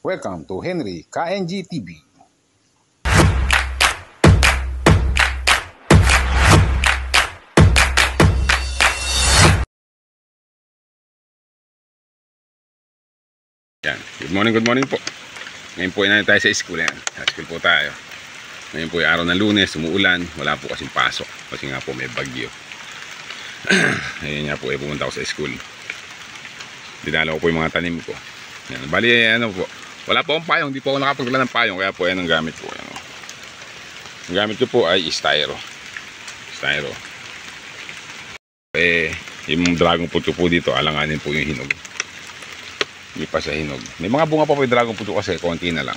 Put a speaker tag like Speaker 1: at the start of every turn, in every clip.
Speaker 1: Welcome to Henry KNG TV.
Speaker 2: Yan. Good morning po. Ngayon po ay tayo sa school. Yan. Sa school po tayo. Ngayon po ay araw ng Lunes, umuulan. Wala po kasing pasok kasi nga po may bagyo. Ngayon nga po ay pumunta ako sa school. Dinala ko po yung mga tanim ko. Yan. Bali ano po, wala po akong payong. Hindi po ako nakapagdala ng payong. Kaya po yan ang gamit ko. Yan. Ang gamit ko po ay styro. Yung dragon fruit ko po dito, alanganin po yung hinog. Hindi pa siya hinog. May mga bunga pa po yung dragon fruit kasi konti na lang.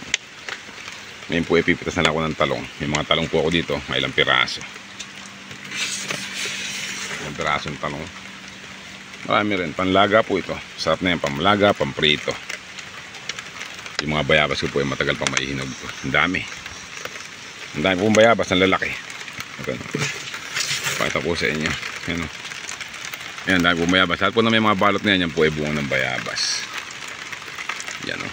Speaker 2: Ngayon po ipipitas na lang ako ng talong. May mga talong po ako dito, may ilang piraso. Ilang piraso ng talong. Marami rin, panlaga po ito. Sarap na yan, pamlaga, pamprito. Yung mga bayabas ko po ay matagal pang maihinog po. Ang dami pong bayabas, ang lalaki. Pakita po sa inyo. Yan o. Yan, dami pong bayabas. Lahat po na may mga balot na yan, yan po ay bunga ng bayabas. Yan o.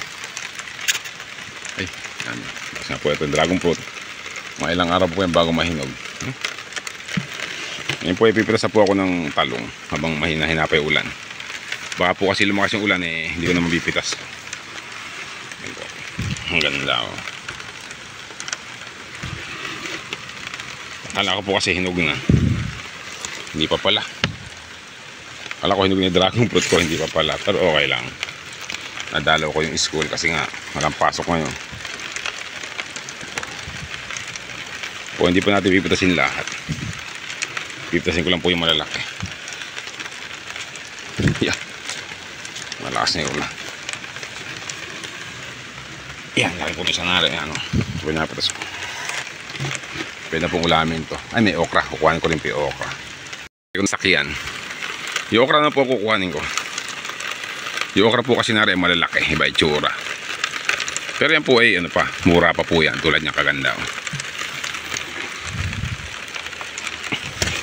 Speaker 2: Ay, yan o. Basta na po ito, dragon fruit. Mga ilang araw po yan bago mahinog. Ngayon po ipipitas po ako ng talong habang mahina-hina pa yung ulan. Baka po kasi lumakas yung ulan hindi ko na mabipitas. Yan po. Ang ganda o. Akala ko po kasi hinog na. Hindi pa pala. Akala ko hinog na yung dragon fruit ko, hindi pa pala. Pero okay lang. Nadalaw ko yung school kasi nga walang pasok ngayon. Po, hindi pa natin pipitasin lahat. Pipitasin ko lang po yung malalaki. Yan. Malakas na yung ulan. Yan, laki po isang nari. Ano, pinapitas ko. Pwede na pong ulamin to. Ay, may okra. Kukuhanin ko rin po yung okra. Yung sakyan. Yung okra na po kukuhanin ko. Yung okra po kasi nari malalaki, iba itsura. Pero yan po ay ano pa, mura pa po yan, tulad niya kaganda.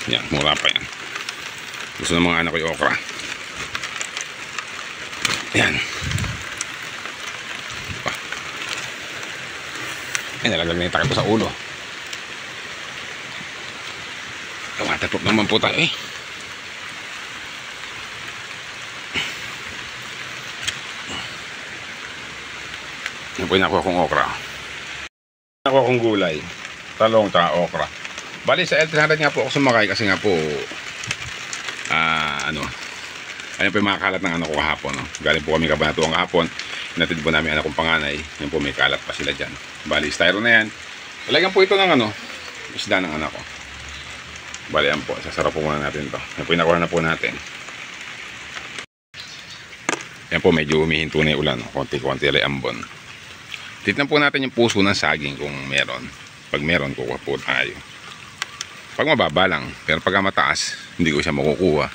Speaker 2: Yan, mura pa yan. Gusto ng mga anak ko yung okra. Yan. Ay, nalaglag na yung takip ko sa ulo. Tumatapok naman po tayo eh. Yan po yung nakuha kong okra. Nakuha kong gulay. Talong tsaka okra. Bali sa L300 nga po ako sumakay kasi nga po ayun po yung mga kalat ng ano ko kahapon. No? Galing po kami Cabanatuan kahapon. Inatid po namin anak kong panganay. Yan po may kalat pa sila dyan. Bali styro na yan. Talagyan po ito ng ano, isda ng anak ko. Bali yan po. Sasarap po muna natin ito. Yan po yung nakuha na po natin. Yan po medyo humihinto na yung ulan. Konti-konti alay ambon. Tignan po natin yung puso ng saging kung meron. Pag meron, kukuha po tayo. Pag mababa lang, pero pag mataas, hindi ko siya makukuha.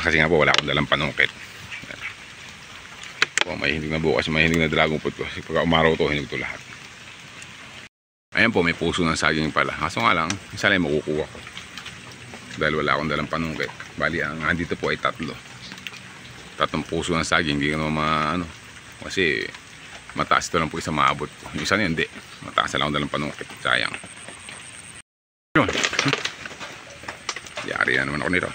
Speaker 2: Kasi nga po, wala akong dalang panungkit. Po, may hinig na bukas, may hinig na dragon fruit ko. Kasi pag umaraw to, hinig to lahat. Ayan po, may puso ng saging pala. Kaso nga lang, isa lang makukuha ko. Dahil wala akong dalang panungkit. Bali, ang andito po ay tatlo. Tatlong puso ng saging, hindi ko naman kasi mataas ito lang po isa maabot ko. Yung isa na hindi. Mataas na lang dalang panungkit. Sayang. Yun. Yari na naman ako nito.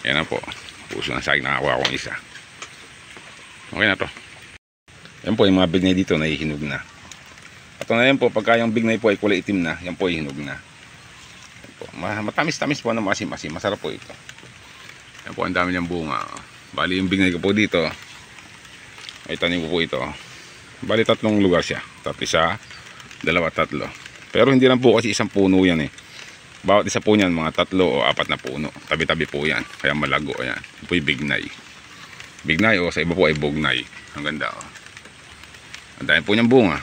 Speaker 2: Yan na po. Puso ng saging nakakuha akong isa. Okay na to. Yan po yung mga bignay dito nahihinog na. At na yan po. Pagka yung bignay po ay kulay itim na. Yan po ay hinog na. Yan po. Matamis-tamis po na masim-masim. Masarap po ito. Yan po. Ang dami niyang bunga. Bali yung bignay ko po dito. Ay tanim ko po ito. Bali tatlong lugar siya. Isa, dalawa, tatlo. Pero hindi lang po kasi isang puno yan eh. Bawat isa po niyan mga tatlo o apat na puno. Tabi-tabi po yan. Kaya malago yan. Ito po yung bignay. Bignay o sa iba po ay bognay. Ang ganda o. Ang dami po niyang bunga.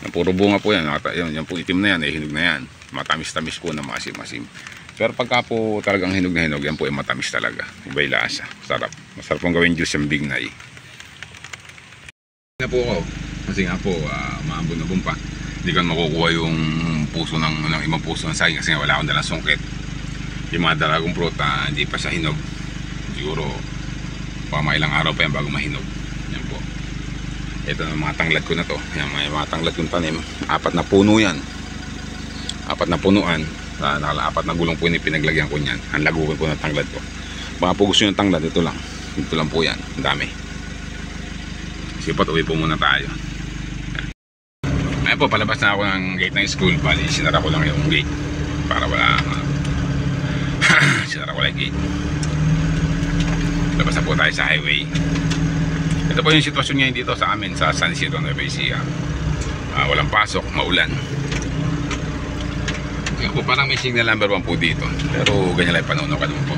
Speaker 2: Ang puro bunga po yan. Yan po itim na yan. Hinog na yan. Matamis-tamis po na masim-masim. Pero pagka po talagang hinog na hinog, yan po ay matamis talaga. Iba'y lasa. Sarap. Masarap pong gawin juice yung bignay. Na po ako. Kasi nga po, maambon-abon pa. Hindi ko makukuha yung puso ng ibang puso ng saging kasi nga wala akong dalang sungkit. Yung mga dragon fruit, hindi pa siya hinog. Siguro Baka mga ilang araw pa yan bago mahinog. Yan po. Ito na mga tanglad ko na to. Yan, may mga tanglad kong tanim. 4 na puno yan. 4 na punuan. Apat na gulong po yung pinaglagyan ko niyan. Ang laguin po ng tanglad ko. Baka po gusto nyo ng tanglad, ito lang. Ito lang po yan. Ang dami. Sipat, uwi po muna tayo. Ayan po, palabas na ako ng gate ng school. Bali, sinara ko lang yung gate. Para wala sinara ko lang yung gate. Labas na po tayo sa highway. Ito po yung sitwasyon ngayon dito sa amin sa San Isidro, Nueva Ecija. Walang pasok, maulan. Kaya po parang may signal number 1 po dito. Pero ganyan lang panuno ka naman po.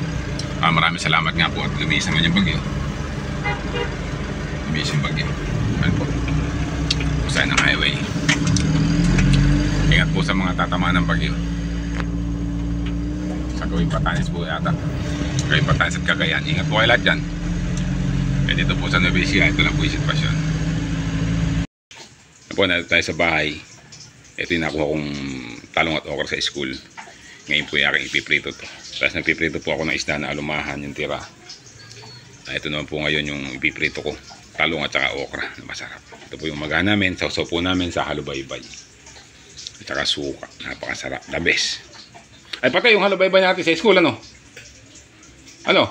Speaker 2: Maraming salamat nga po at lumiis naman yung bagyo. Lumiis yung bagyo. Ayan po. Usahin ng highway. Ingat po sa mga tatamaan ng bagyo. Sa gawing Patanis po yata. Gawing Patanis at Cagayan. Ingat po kayo lahat dyan. E dito po sa Nueva Ecija, ito lang po yung sitwasyon. Ayan po, nandito tayo sa bahay. Ito yung nakuha kong talong at okra sa school. Ngayon po yung aking ipiprito to. Tapos nagpiprito po ako ng isda na alumahan yung tira. Ito naman po ngayon yung ipiprito ko. Talong at saka okra na masarap. Ito po yung maga namin. Sausaw po namin sa halubaybay. At saka suka. Napakasarap. The best. Ay patay yung halubaybay natin sa school, ano? Ano?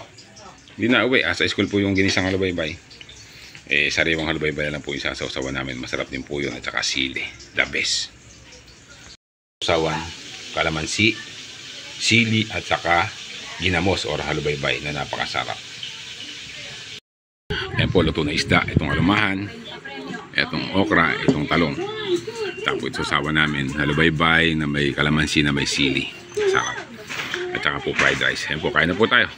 Speaker 2: Hindi na uwi. Sa school po yung ginisang halubaybay. Sariwang halubaybay lang po yung sasawsawan namin. Masarap din po yun. At saka sili. The best. Sausawan, kalamansi, sili at saka ginamos or halubaybay na napakasarap. Ayan po, luto na isda. Itong alumahan, itong okra, itong talong. Tapos isusawa namin halubaybay na may kalamansi na may sili. Sarap. At saka po fried rice. Ayan po, kain na po tayo.